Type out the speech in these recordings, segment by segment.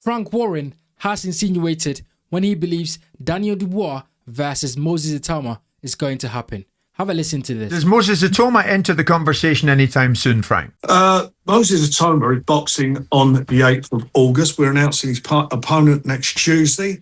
Frank Warren has insinuated when he believes Daniel Dubois versus Moses Itauma is going to happen. Have a listen to this. Does Moses Itauma enter the conversation anytime soon, Frank? Moses Itauma is boxing on the 8th of August. We're announcing his opponent next Tuesday.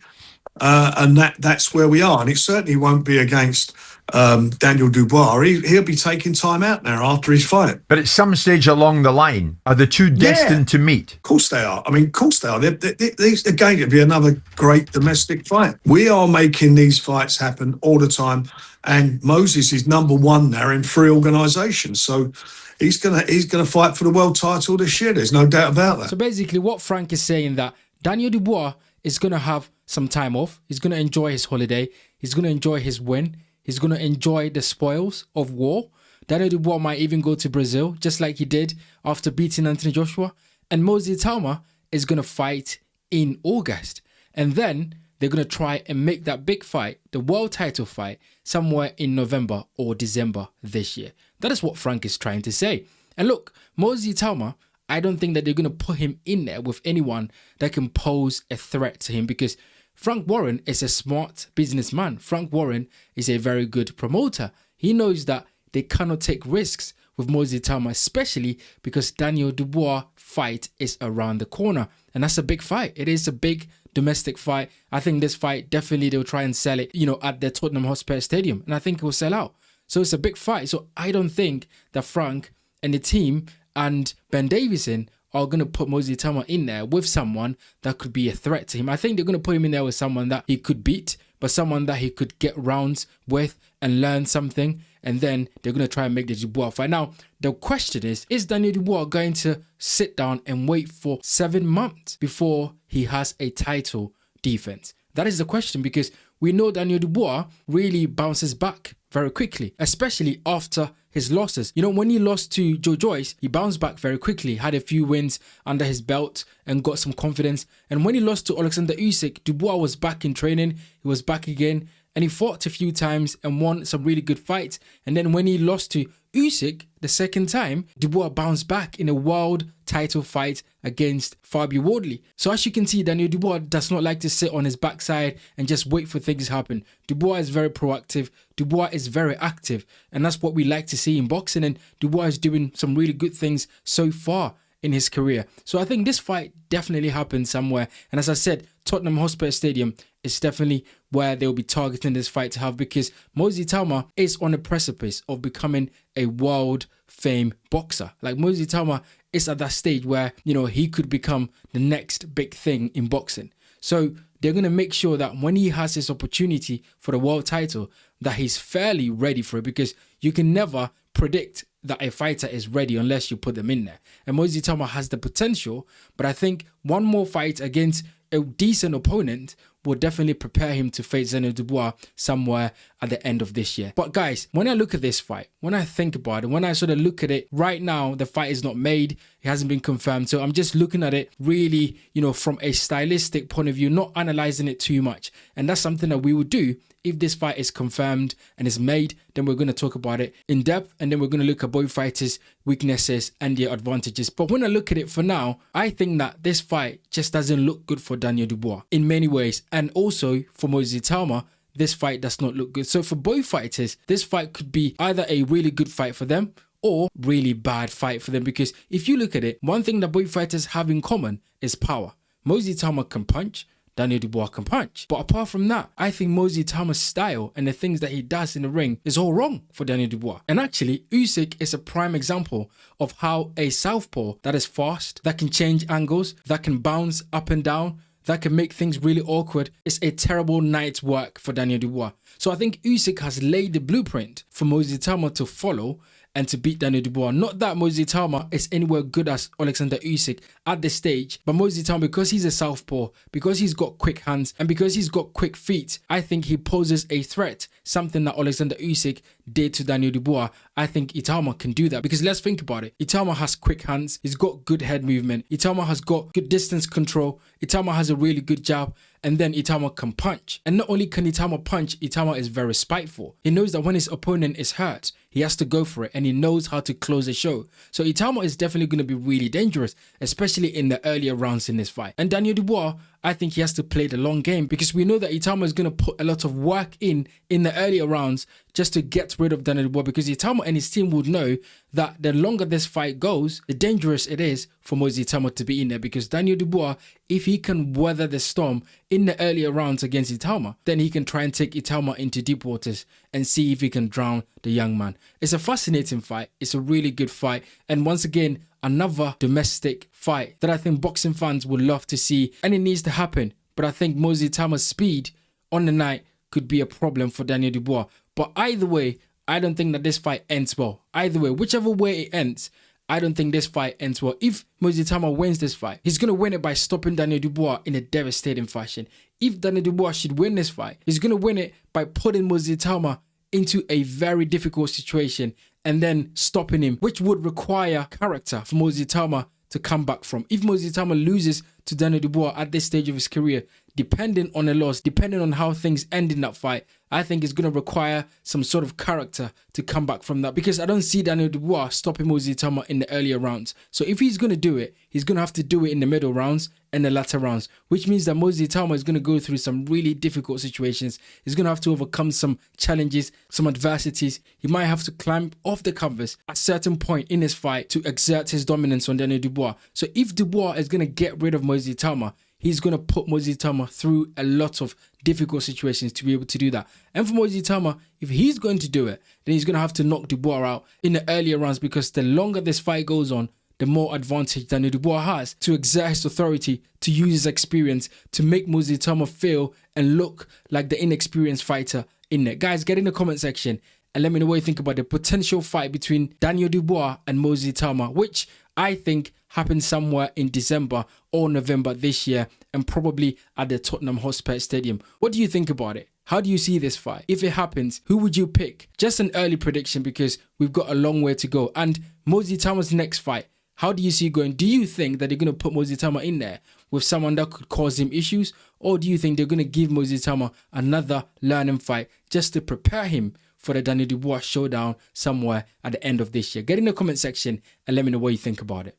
And that's where we are. And it certainly won't be against Daniel Dubois. He'll be taking time out now after his fight. But at some stage along the line, are the two destined to meet? Of course they are. I mean, of course they are. Again, it'll be another great domestic fight. We are making these fights happen all the time. And Moses is number one now in 3 organisations. So he's gonna fight for the world title this year. There's no doubt about that. So basically what Frank is saying that Daniel Dubois is going to have some time off. He's going to enjoy his holiday. He's going to enjoy his win. He's going to enjoy the spoils of war. Daniel Dubois might even go to Brazil, just like he did after beating Anthony Joshua. And Moses Itauma is going to fight in August. And then they're going to try and make that big fight, the world title fight, somewhere in November or December this year. That is what Frank is trying to say. And look, Moses Itauma, I don't think that they're going to put him in there with anyone that can pose a threat to him, because Frank Warren is a smart businessman. Frank Warren is a very good promoter. He knows that they cannot take risks with Moses Itauma, especially because Daniel Dubois fight is around the corner. And that's a big fight. It is a big domestic fight. I think this fight, definitely they'll try and sell it, at the Tottenham Hotspur Stadium. And I think it will sell out. So it's a big fight. So I don't think that Frank and the team and Ben Davison are going to put Moses Itauma in there with someone that could be a threat to him. I think they're going to put him in there with someone that he could beat, but someone that he could get rounds with and learn something. And then they're going to try and make the Dubois fight. Now, the question is Daniel Dubois going to sit down and wait for 7 months before he has a title defense? That is the question, because we know Daniel Dubois really bounces back very quickly, especially after his losses. When he lost to Joe Joyce, he bounced back very quickly, had a few wins under his belt and got some confidence. And when he lost to Alexander Usyk, Dubois was back in training. He was back again and he fought a few times and won some really good fights. And then when he lost to Usyk the second time, Dubois bounced back in a world title fight against Fabio Wardley. So as you can see, Daniel Dubois does not like to sit on his backside and just wait for things to happen. Dubois is very proactive. Dubois is very active. And that's what we like to see in boxing. And Dubois is doing some really good things so far in his career. So I think this fight definitely happened somewhere. And as I said, Tottenham Hotspur Stadium is definitely where they'll be targeting this fight to have, because Moses Itauma is on the precipice of becoming a world famed boxer. Like, Moses Itauma is at that stage where, he could become the next big thing in boxing. So they're going to make sure that when he has his opportunity for the world title, that he's fairly ready for it, because you can never predict that a fighter is ready unless you put them in there. And Moses Itauma has the potential, but I think one more fight against a decent opponent will definitely prepare him to face Daniel Dubois somewhere at the end of this year. But guys, when I look at this fight, when I think about it, when I sort of look at it right now, the fight is not made. It hasn't been confirmed. So I'm just looking at it really, from a stylistic point of view, not analyzing it too much. And that's something that we will do. If this fight is confirmed and is made, then we're going to talk about it in depth, and then we're going to look at both fighters' weaknesses and their advantages. But when I look at it for now, I think that this fight just doesn't look good for Daniel Dubois in many ways. And also for Moses Itauma, this fight does not look good. So for both fighters, this fight could be either a really good fight for them or really bad fight for them. Because if you look at it, one thing that both fighters have in common is power. Moses Itauma can punch, Daniel Dubois can punch. But apart from that, I think Moses Itauma's style and the things that he does in the ring is all wrong for Daniel Dubois. And actually, Usyk is a prime example of how a southpaw that is fast, that can change angles, that can bounce up and down, that can make things really awkward, is a terrible night's work for Daniel Dubois. So I think Usyk has laid the blueprint for Moses Itauma to follow and to beat Daniel Dubois. Not that Moses Itauma is anywhere good as Alexander Usyk at this stage, but Moses Itauma, because he's a southpaw, because he's got quick hands, and because he's got quick feet, I think he poses a threat, something that Alexander Usyk did to Daniel Dubois. I think Itauma can do that, because let's think about it. Itauma has quick hands, he's got good head movement, Itauma has got good distance control, Itauma has a really good jab, and then Itauma can punch. And not only can Itauma punch, Itauma is very spiteful. He knows that when his opponent is hurt, he has to go for it, and he knows how to close the show. So Itauma is definitely going to be really dangerous, especially in the earlier rounds in this fight. And Daniel Dubois, I think he has to play the long game, because we know that Itauma is going to put a lot of work in the earlier rounds just to get rid of Daniel Dubois, because Itauma and his team would know that the longer this fight goes, the dangerous it is for Moses Itauma to be in there, because Daniel Dubois, if he can weather the storm in the earlier rounds against Itauma, then he can try and take Itauma into deep waters and see if he can drown the young man. It's a fascinating fight. It's a really good fight. And once again, another domestic fight that I think boxing fans would love to see, and it needs to happen. But I think Moses Itauma's speed on the night could be a problem for Daniel Dubois. But either way, I don't think that this fight ends well. Either way, whichever way it ends, I don't think this fight ends well. If Moses Itauma wins this fight, he's going to win it by stopping Daniel Dubois in a devastating fashion. If Daniel Dubois should win this fight, he's going to win it by putting Moses Itauma into a very difficult situation and then stopping him, which would require character for Moses Itauma to come back from. If Moses Itauma loses to Daniel Dubois at this stage of his career, depending on a loss, depending on how things end in that fight, I think it's going to require some sort of character to come back from that, because I don't see Daniel Dubois stopping Moses Itauma in the earlier rounds. So if he's going to do it, he's going to have to do it in the middle rounds and the latter rounds, which means that Moses Itauma is going to go through some really difficult situations. He's going to have to overcome some challenges, some adversities. He might have to climb off the canvas at a certain point in his fight to exert his dominance on Daniel Dubois. So if Dubois is going to get rid of Moses Itauma, he's going to put Moses Itauma through a lot of difficult situations to be able to do that. And for Moses Itauma, if he's going to do it, then he's going to have to knock Dubois out in the earlier rounds, because the longer this fight goes on, the more advantage Daniel Dubois has to exert his authority, to use his experience, to make Moses Itauma feel and look like the inexperienced fighter in there. Guys, get in the comment section and let me know what you think about the potential fight between Daniel Dubois and Moses Itauma, which I think happens somewhere in December or November this year, and probably at the Tottenham Hotspur Stadium. What do you think about it? How do you see this fight? If it happens, who would you pick? Just an early prediction, because we've got a long way to go. And Moses Itauma's next fight, how do you see it going? Do you think that they're going to put Moses Itauma in there with someone that could cause him issues? Or do you think they're going to give Moses Itauma another learning fight just to prepare him for the Daniel Dubois showdown somewhere at the end of this year? Get in the comment section and let me know what you think about it.